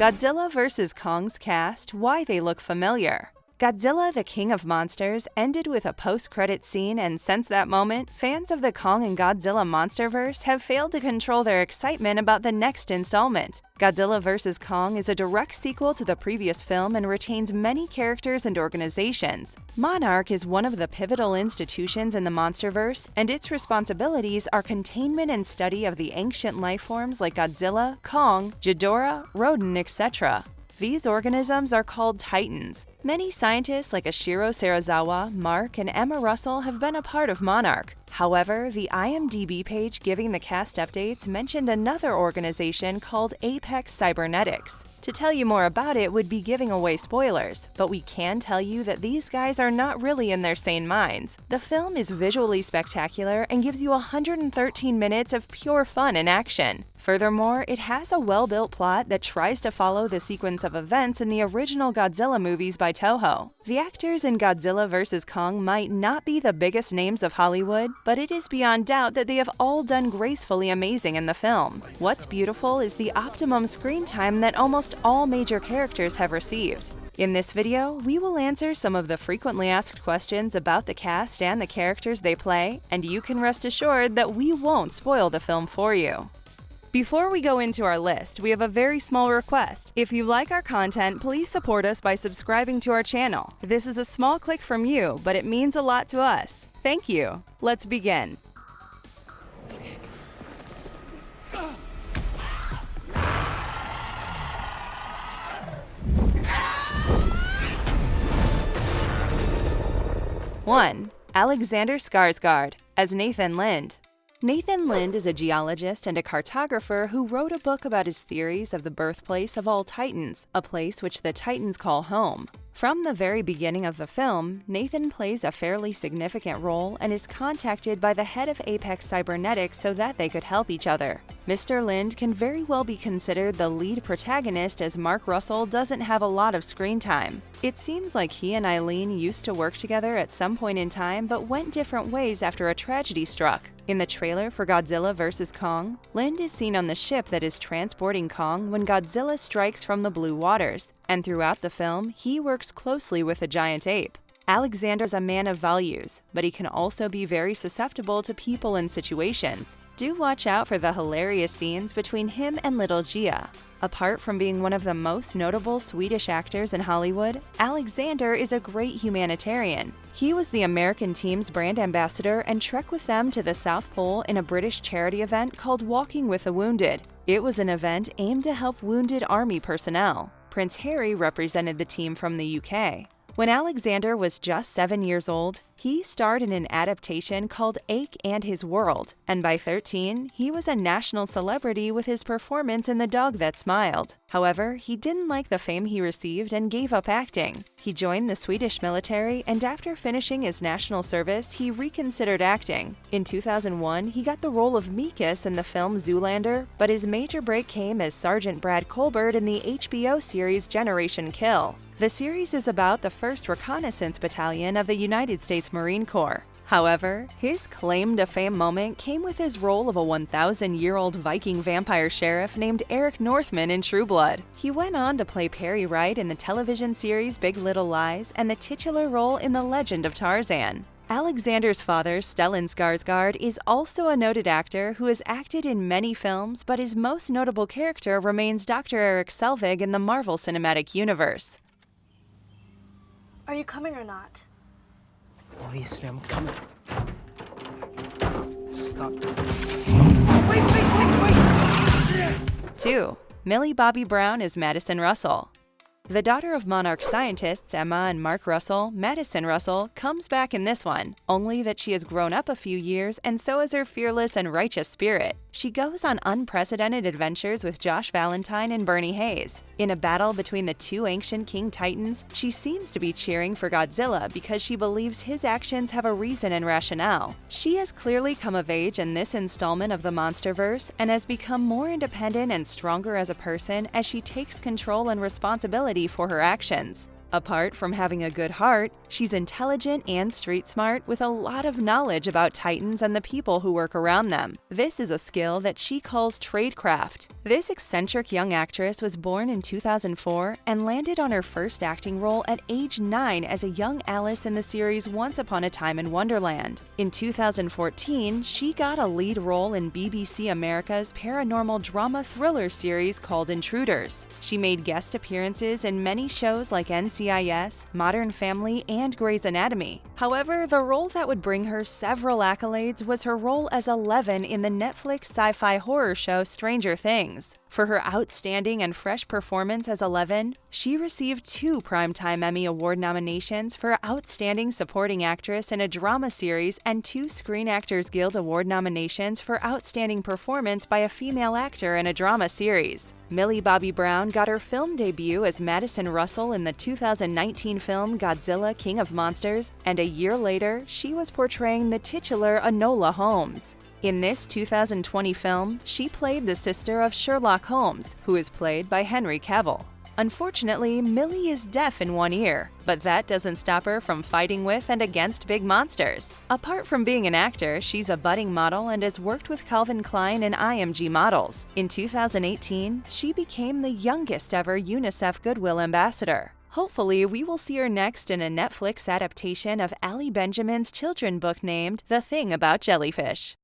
Godzilla vs. Kong's cast, why they look familiar. Godzilla, the King of Monsters ended with a post-credit scene, and since that moment, fans of the Kong and Godzilla MonsterVerse have failed to control their excitement about the next installment. Godzilla vs. Kong is a direct sequel to the previous film and retains many characters and organizations. Monarch is one of the pivotal institutions in the MonsterVerse, and its responsibilities are containment and study of the ancient life forms like Godzilla, Kong, Ghidorah, Rodan, etc. These organisms are called Titans. Many scientists like Ishiro Serizawa, Mark, and Emma Russell have been a part of Monarch. However, the IMDb page giving the cast updates mentioned another organization called Apex Cybernetics. To tell you more about it would be giving away spoilers, but we can tell you that these guys are not really in their sane minds. The film is visually spectacular and gives you 113 minutes of pure fun and action. Furthermore, it has a well-built plot that tries to follow the sequence of events in the original Godzilla movies by Toho. The actors in Godzilla vs. Kong might not be the biggest names of Hollywood, but it is beyond doubt that they have all done gracefully amazing in the film. What's beautiful is the optimum screen time that almost all major characters have received. In this video, we will answer some of the frequently asked questions about the cast and the characters they play, and you can rest assured that we won't spoil the film for you. Before we go into our list, we have a very small request. If you like our content, please support us by subscribing to our channel. This is a small click from you, but it means a lot to us. Thank you. Let's begin. One, Alexander Skarsgård as Nathan Lind. Nathan Lind is a geologist and a cartographer who wrote a book about his theories of the birthplace of all Titans, a place which the Titans call home. From the very beginning of the film, Nathan plays a fairly significant role and is contacted by the head of Apex Cybernetics so that they could help each other. Mr. Lind can very well be considered the lead protagonist, as Mark Russell doesn't have a lot of screen time. It seems like he and Ilene used to work together at some point in time but went different ways after a tragedy struck. In the trailer for Godzilla vs. Kong, Lind is seen on the ship that is transporting Kong when Godzilla strikes from the blue waters, and throughout the film, he works closely with a giant ape. Alexander is a man of values, but he can also be very susceptible to people and situations. Do watch out for the hilarious scenes between him and little Gia. Apart from being one of the most notable Swedish actors in Hollywood, Alexander is a great humanitarian. He was the American team's brand ambassador and trekked with them to the South Pole in a British charity event called Walking with the Wounded. It was an event aimed to help wounded army personnel. Prince Harry represented the team from the UK. When Alexander was just 7 years old, he starred in an adaptation called Ake and His World, and by 13, he was a national celebrity with his performance in The Dog That Smiled. However, he didn't like the fame he received and gave up acting. He joined the Swedish military, and after finishing his national service, he reconsidered acting. In 2001, he got the role of Mikas in the film Zoolander, but his major break came as Sergeant Brad Colbert in the HBO series Generation Kill. The series is about the 1st Reconnaissance Battalion of the United States Marine Corps. However, his claim to fame moment came with his role of a 1,000-year-old Viking vampire sheriff named Eric Northman in True Blood. He went on to play Perry Wright in the television series Big Little Lies and the titular role in The Legend of Tarzan. Alexander's father, Stellan Skarsgård, is also a noted actor who has acted in many films, but his most notable character remains Dr. Erik Selvig in the Marvel Cinematic Universe. Are you coming or not? Obviously, I'm coming. Stop. Wait! 2. Millie Bobby Brown as Madison Russell. The daughter of Monarch scientists Emma and Mark Russell, Madison Russell, comes back in this one, only that she has grown up a few years and so has her fearless and righteous spirit. She goes on unprecedented adventures with Josh Valentine and Bernie Hayes. In a battle between the two ancient king titans, she seems to be cheering for Godzilla because she believes his actions have a reason and rationale. She has clearly come of age in this installment of the MonsterVerse and has become more independent and stronger as a person as she takes control and responsibility for her actions. Apart from having a good heart, she's intelligent and street smart with a lot of knowledge about Titans and the people who work around them. This is a skill that she calls tradecraft. This eccentric young actress was born in 2004 and landed on her first acting role at age 9 as a young Alice in the series Once Upon a Time in Wonderland. In 2014, she got a lead role in BBC America's paranormal drama thriller series called Intruders. She made guest appearances in many shows like NCIS, Modern Family, and Grey's Anatomy. However, the role that would bring her several accolades was her role as Eleven in the Netflix sci-fi horror show Stranger Things. For her outstanding and fresh performance as Eleven, she received 2 Primetime Emmy Award nominations for Outstanding Supporting Actress in a Drama Series and 2 Screen Actors Guild Award nominations for Outstanding Performance by a Female Actor in a Drama Series. Millie Bobby Brown got her film debut as Madison Russell in the 2019 film Godzilla King of Monsters, and a year later, she was portraying the titular Enola Holmes. In this 2020 film, she played the sister of Sherlock Holmes, who is played by Henry Cavill. Unfortunately, Millie is deaf in one ear, but that doesn't stop her from fighting with and against big monsters. Apart from being an actor, she's a budding model and has worked with Calvin Klein and IMG models. In 2018, she became the youngest ever UNICEF Goodwill Ambassador. Hopefully, we will see her next in a Netflix adaptation of Ali Benjamin's children's book named The Thing About Jellyfish.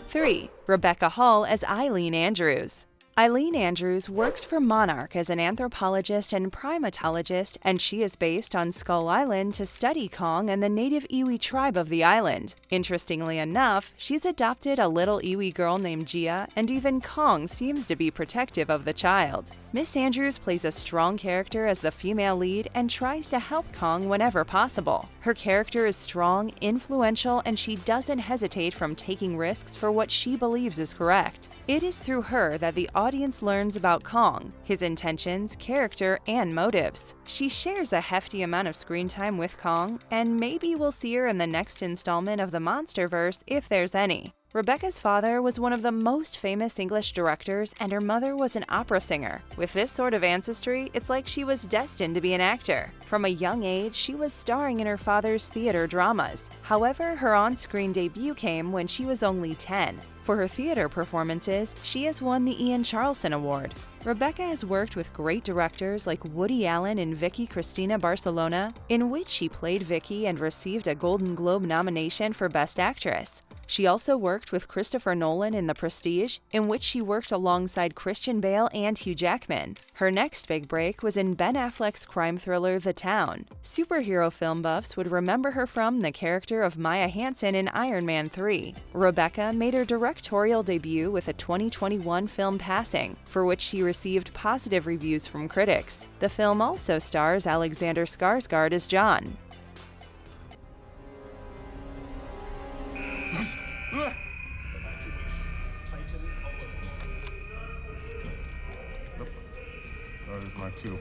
Three, Rebecca Hall as Eileen Andrews. Eileen Andrews works for Monarch as an anthropologist and primatologist, and she is based on Skull Island to study Kong and the native Iwi tribe of the island. Interestingly enough, she's adopted a little Iwi girl named Gia, and even Kong seems to be protective of the child. Miss Andrews plays a strong character as the female lead and tries to help Kong whenever possible. Her character is strong, influential, and she doesn't hesitate from taking risks for what she believes is correct. It is through her that the audience learns about Kong, his intentions, character, and motives. She shares a hefty amount of screen time with Kong, and maybe we'll see her in the next installment of the MonsterVerse if there's any. Rebecca's father was one of the most famous English directors, and her mother was an opera singer. With this sort of ancestry, it's like she was destined to be an actor. From a young age, she was starring in her father's theater dramas. However, her on-screen debut came when she was only 10. For her theater performances, she has won the Ian Charleson Award. Rebecca has worked with great directors like Woody Allen in Vicky Cristina Barcelona, in which she played Vicky and received a Golden Globe nomination for Best Actress. She also worked with Christopher Nolan in The Prestige, in which she worked alongside Christian Bale and Hugh Jackman. Her next big break was in Ben Affleck's crime thriller The Town. Superhero film buffs would remember her from the character of Maya Hansen in Iron Man 3. Rebecca made her directorial debut with a 2021 film Passing, for which she received positive reviews from critics. The film also stars Alexander Skarsgård as John. There's my cue.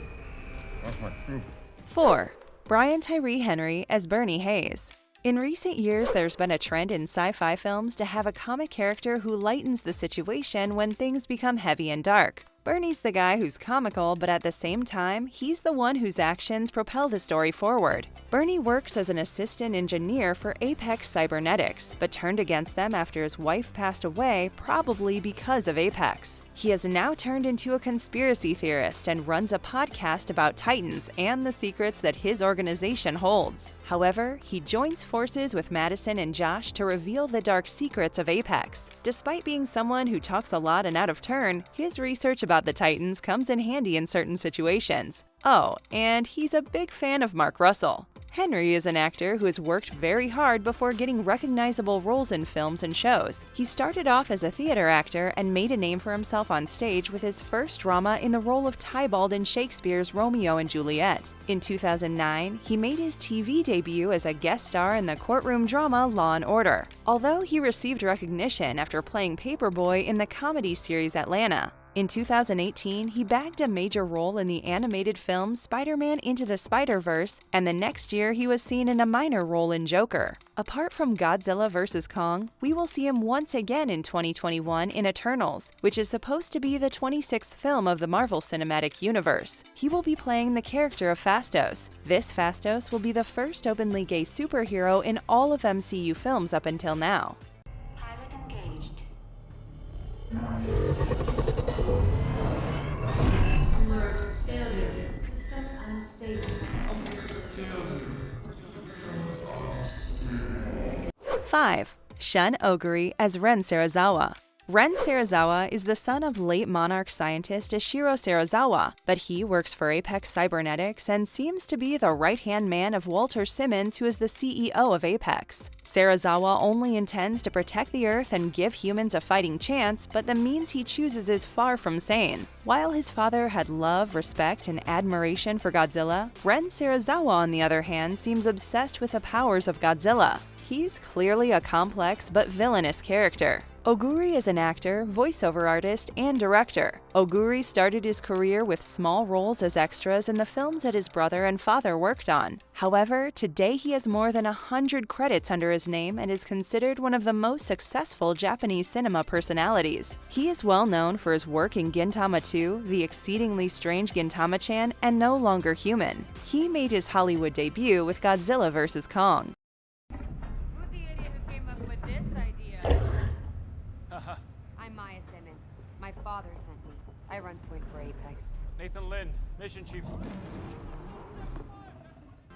That's my cue. 4. Brian Tyree Henry as Bernie Hayes. In recent years, there's been a trend in sci-fi films to have a comic character who lightens the situation when things become heavy and dark. Bernie's the guy who's comical, but at the same time, he's the one whose actions propel the story forward. Bernie works as an assistant engineer for Apex Cybernetics, but turned against them after his wife passed away, probably because of Apex. He has now turned into a conspiracy theorist and runs a podcast about Titans and the secrets that his organization holds. However, he joins forces with Madison and Josh to reveal the dark secrets of Apex. Despite being someone who talks a lot and out of turn, his research about the Titans comes in handy in certain situations. Oh, and he's a big fan of Mark Russell. Henry is an actor who has worked very hard before getting recognizable roles in films and shows. He started off as a theater actor and made a name for himself on stage with his first drama in the role of Tybalt in Shakespeare's Romeo and Juliet. In 2009, he made his TV debut as a guest star in the courtroom drama Law & Order, although he received recognition after playing Paperboy in the comedy series Atlanta. In 2018, he bagged a major role in the animated film Spider-Man Into the Spider-Verse, and the next year he was seen in a minor role in Joker. Apart from Godzilla vs. Kong, we will see him once again in 2021 in Eternals, which is supposed to be the 26th film of the Marvel Cinematic Universe. He will be playing the character of Phastos. This Phastos will be the first openly gay superhero in all of MCU films up until now. Pilot engaged. Alert, failure. System unstable. 5. Shun Oguri as Ren Serizawa. Ren Serizawa is the son of late Monarch scientist Ishiro Serizawa, but he works for Apex Cybernetics and seems to be the right-hand man of Walter Simmons, who is the CEO of Apex. Serizawa only intends to protect the Earth and give humans a fighting chance, but the means he chooses is far from sane. While his father had love, respect, and admiration for Godzilla, Ren Serizawa, on the other hand, seems obsessed with the powers of Godzilla. He's clearly a complex but villainous character. Oguri is an actor, voiceover artist, and director. Oguri started his career with small roles as extras in the films that his brother and father worked on. However, today he has more than 100 credits under his name and is considered one of the most successful Japanese cinema personalities. He is well known for his work in Gintama 2, The Exceedingly Strange Gintama-chan, and No Longer Human. He made his Hollywood debut with Godzilla vs. Kong. Who's the idiot who came up with this idea? I'm Maya Simmons. My father sent me. I run point for Apex. Nathan Lind, Mission Chief.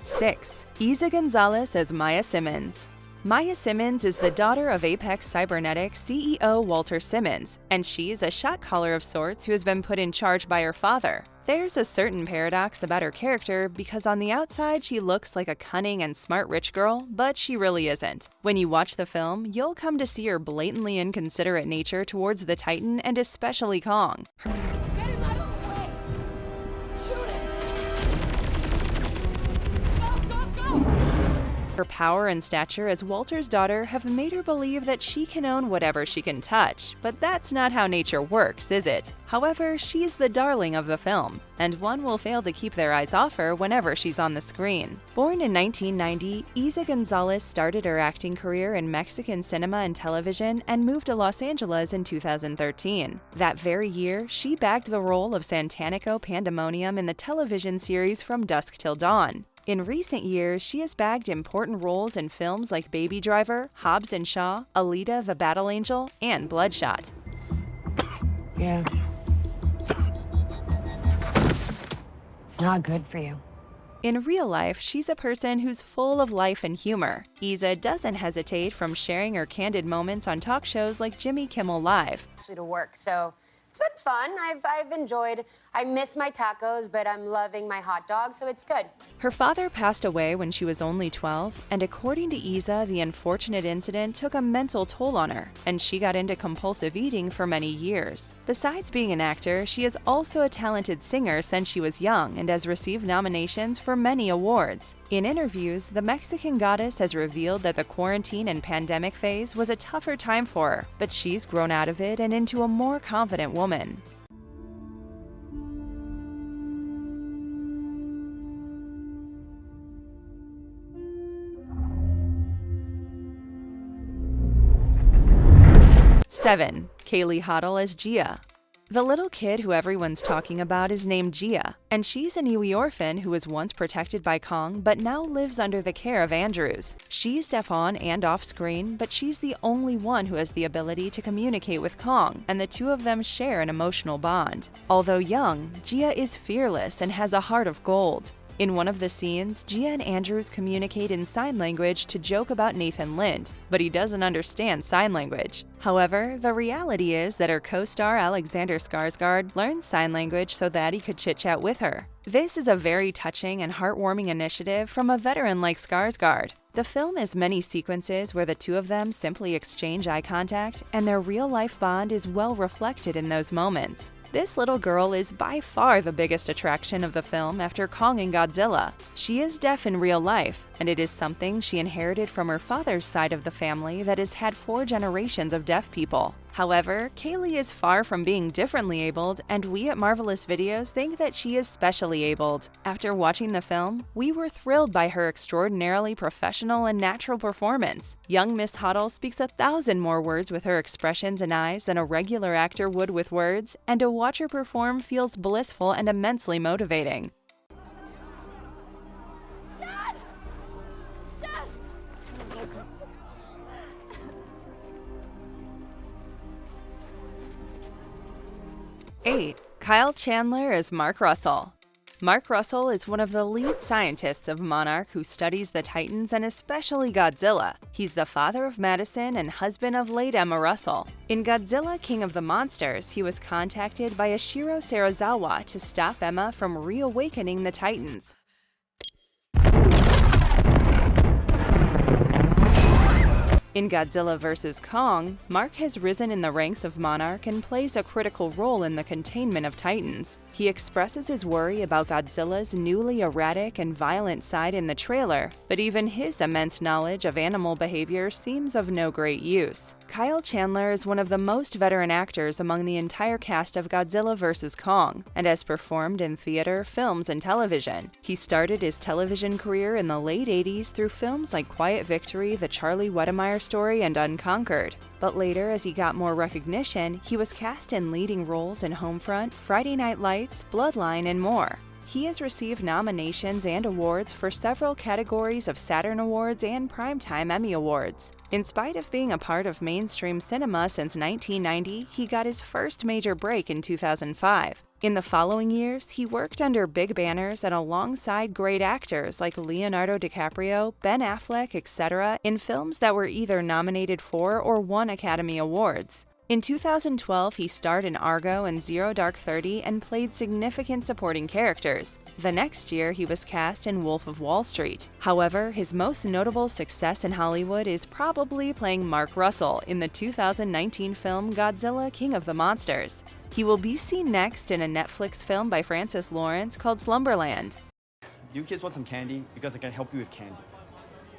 6. Eiza González as Maya Simmons. Maya Simmons is the daughter of Apex Cybernetics CEO Walter Simmons, and she's a shot caller of sorts who has been put in charge by her father. There's a certain paradox about her character because on the outside she looks like a cunning and smart rich girl, but she really isn't. When you watch the film, you'll come to see her blatantly inconsiderate nature towards the Titan and especially Kong. Get him out of the way! Shoot him! Go, go, go! Her power and stature as Walter's daughter have made her believe that she can own whatever she can touch, but that's not how nature works, is it? However, she's the darling of the film, and one will fail to keep their eyes off her whenever she's on the screen. Born in 1990, Eiza González started her acting career in Mexican cinema and television and moved to Los Angeles in 2013. That very year, she bagged the role of Santanico Pandemonium in the television series From Dusk Till Dawn. In recent years, she has bagged important roles in films like Baby Driver, Hobbs & Shaw, Alita the Battle Angel, and Bloodshot. Yeah. It's not good for you. In real life, she's a person who's full of life and humor. Eiza doesn't hesitate from sharing her candid moments on talk shows like Jimmy Kimmel Live. To work, so it's been fun. I've enjoyed. I miss my tacos, but I'm loving my hot dog, so it's good. Her father passed away when she was only 12, and according to Eiza, the unfortunate incident took a mental toll on her, and she got into compulsive eating for many years. Besides being an actor, she is also a talented singer since she was young and has received nominations for many awards. In interviews, the Mexican goddess has revealed that the quarantine and pandemic phase was a tougher time for her, but she's grown out of it and into a more confident woman. Seven. Kaylee Hottle as Gia. The little kid who everyone's talking about is named Gia, and she's a Niue orphan who was once protected by Kong but now lives under the care of Andrews. She's deaf on and off screen, but she's the only one who has the ability to communicate with Kong, and the two of them share an emotional bond. Although young, Gia is fearless and has a heart of gold. In one of the scenes, Gia and Andrews communicate in sign language to joke about Nathan Lind, but he doesn't understand sign language. However, the reality is that her co-star Alexander Skarsgård learned sign language so that he could chit-chat with her. This is a very touching and heartwarming initiative from a veteran like Skarsgård. The film has many sequences where the two of them simply exchange eye contact, and their real-life bond is well reflected in those moments. This little girl is by far the biggest attraction of the film after Kong and Godzilla. She is deaf in real life, and it is something she inherited from her father's side of the family that has had 4 generations of deaf people. However, Kaylee is far from being differently abled, and we at Marvelous Videos think that she is specially abled. After watching the film, we were thrilled by her extraordinarily professional and natural performance. Young Miss Hottle speaks 1,000 more words with her expressions and eyes than a regular actor would with words, and to watch her perform feels blissful and immensely motivating. Dad! Dad! 8. Kyle Chandler as Mark Russell. Mark Russell is one of the lead scientists of Monarch who studies the Titans and especially Godzilla. He's the father of Madison and husband of late Emma Russell. In Godzilla King of the Monsters, he was contacted by Ishiro Serizawa to stop Emma from reawakening the Titans. In Godzilla vs. Kong, Mark has risen in the ranks of Monarch and plays a critical role in the containment of Titans. He expresses his worry about Godzilla's newly erratic and violent side in the trailer, but even his immense knowledge of animal behavior seems of no great use. Kyle Chandler is one of the most veteran actors among the entire cast of Godzilla vs. Kong, and has performed in theater, films, and television. He started his television career in the late 80s through films like Quiet Victory, The Charlie Wedemeyer Story, and Unconquered. But later, as he got more recognition, he was cast in leading roles in Homefront, Friday Night Lights, Bloodline, and more. He has received nominations and awards for several categories of Saturn Awards and Primetime Emmy Awards. In spite of being a part of mainstream cinema since 1990, he got his first major break in 2005. In the following years, he worked under big banners and alongside great actors like Leonardo DiCaprio, Ben Affleck, etc. in films that were either nominated for or won Academy Awards. In 2012, he starred in Argo and Zero Dark 30 and played significant supporting characters. The next year, he was cast in Wolf of Wall Street. However, his most notable success in Hollywood is probably playing Mark Russell in the 2019 film Godzilla King of the Monsters. He will be seen next in a Netflix film by Francis Lawrence called Slumberland. Do you kids want some candy? Because I can help you with candy.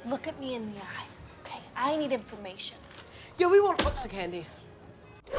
Look at me in the eye, okay? I need information. Yeah, we want lots of candy.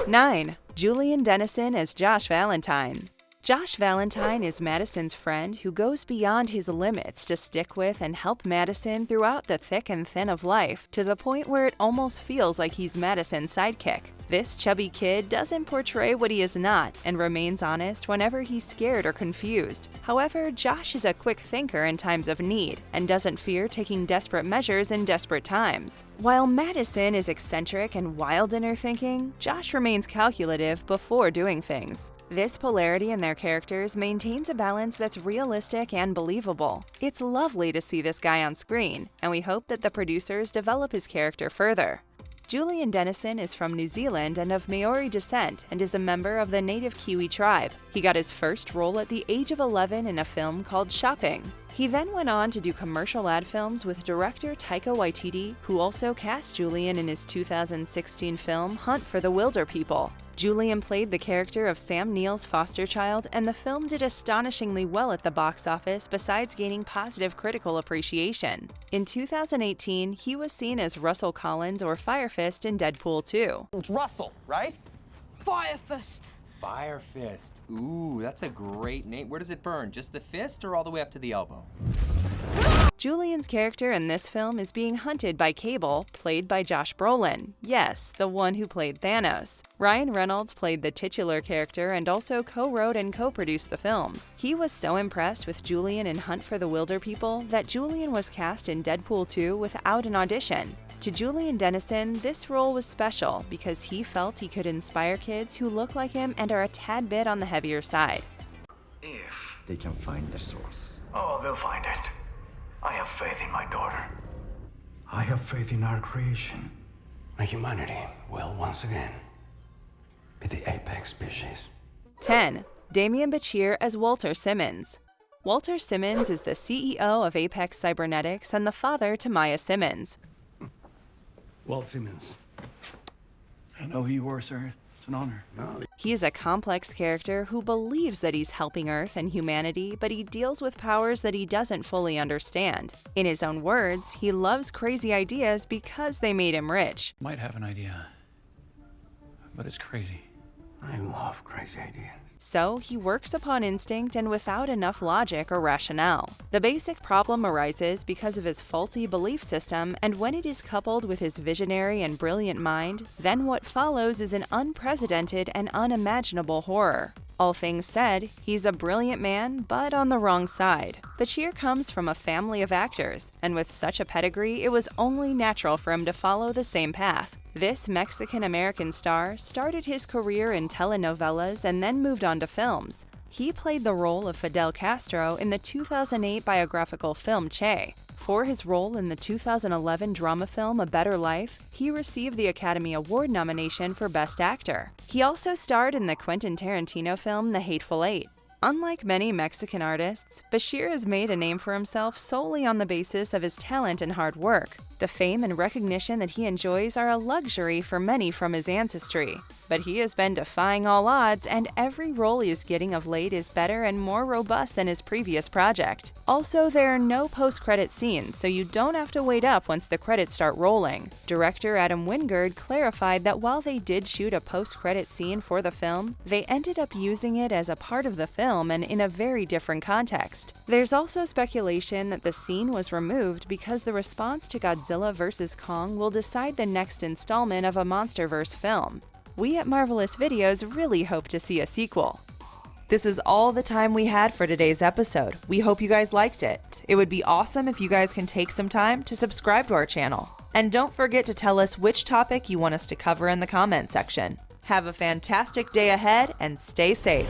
9. Julian Dennison as Josh Valentine. Josh Valentine is Madison's friend who goes beyond his limits to stick with and help Madison throughout the thick and thin of life, to the point where it almost feels like he's Madison's sidekick. This chubby kid doesn't portray what he is not and remains honest whenever he's scared or confused. However, Josh is a quick thinker in times of need and doesn't fear taking desperate measures in desperate times. While Madison is eccentric and wild in her thinking, Josh remains calculative before doing things. This polarity in their characters maintains a balance that's realistic and believable. It's lovely to see this guy on screen, and we hope that the producers develop his character further. Julian Dennison is from New Zealand and of Maori descent and is a member of the native Kiwi tribe. He got his first role at the age of 11 in a film called Shopping. He then went on to do commercial ad films with director Taika Waititi, who also cast Julian in his 2016 film Hunt for the Wilder People. Julian played the character of Sam Neill's foster child, and the film did astonishingly well at the box office besides gaining positive critical appreciation. In 2018, he was seen as Russell Collins or Fire Fist in Deadpool 2. It's Russell, right? Fire Fist. Fire Fist. Ooh, that's a great name. Where does it burn? Just the fist or all the way up to the elbow? Julian's character in this film is being hunted by Cable, played by Josh Brolin. Yes, the one who played Thanos. Ryan Reynolds played the titular character and also co-wrote and co-produced the film. He was so impressed with Julian in Hunt for the Wilder People that Julian was cast in Deadpool 2 without an audition. To Julian Dennison, this role was special because he felt he could inspire kids who look like him and are a tad bit on the heavier side. If they can find the source. Oh, they'll find it. I have faith in my daughter. I have faith in our creation. My humanity will once again be the apex species. 10. Demián Bichir as Walter Simmons. Walter Simmons is the CEO of Apex Cybernetics and the father to Maya Simmons. Walt Simmons. I know who you are, sir. It's an honor. He is a complex character who believes that he's helping Earth and humanity, but he deals with powers that he doesn't fully understand. In his own words, he loves crazy ideas because they made him rich. Might have an idea. but it's crazy. I love crazy ideas. So he works upon instinct and without enough logic or rationale. The basic problem arises because of his faulty belief system, and when it is coupled with his visionary and brilliant mind, then what follows is an unprecedented and unimaginable horror. All things said, he's a brilliant man, but on the wrong side. Bichir comes from a family of actors, and with such a pedigree, it was only natural for him to follow the same path. This Mexican-American star started his career in telenovelas and then moved on to films. He played the role of Fidel Castro in the 2008 biographical film Che. For his role in the 2011 drama film A Better Life, he received the Academy Award nomination for Best Actor. He also starred in the Quentin Tarantino film The Hateful Eight. Unlike many Mexican artists, Bichir has made a name for himself solely on the basis of his talent and hard work. The fame and recognition that he enjoys are a luxury for many from his ancestry. But he has been defying all odds, and every role he is getting of late is better and more robust than his previous project. Also, there are no post-credit scenes, so you don't have to wait up once the credits start rolling. Director Adam Wingard clarified that while they did shoot a post-credit scene for the film, they ended up using it as a part of the film and in a very different context. There's also speculation that the scene was removed because the response to Godzilla vs. Kong will decide the next installment of a MonsterVerse film. We at Marvelous Videos really hope to see a sequel. This is all the time we had for today's episode. We hope you guys liked it. It would be awesome if you guys can take some time to subscribe to our channel. And don't forget to tell us which topic you want us to cover in the comment section. Have a fantastic day ahead and stay safe.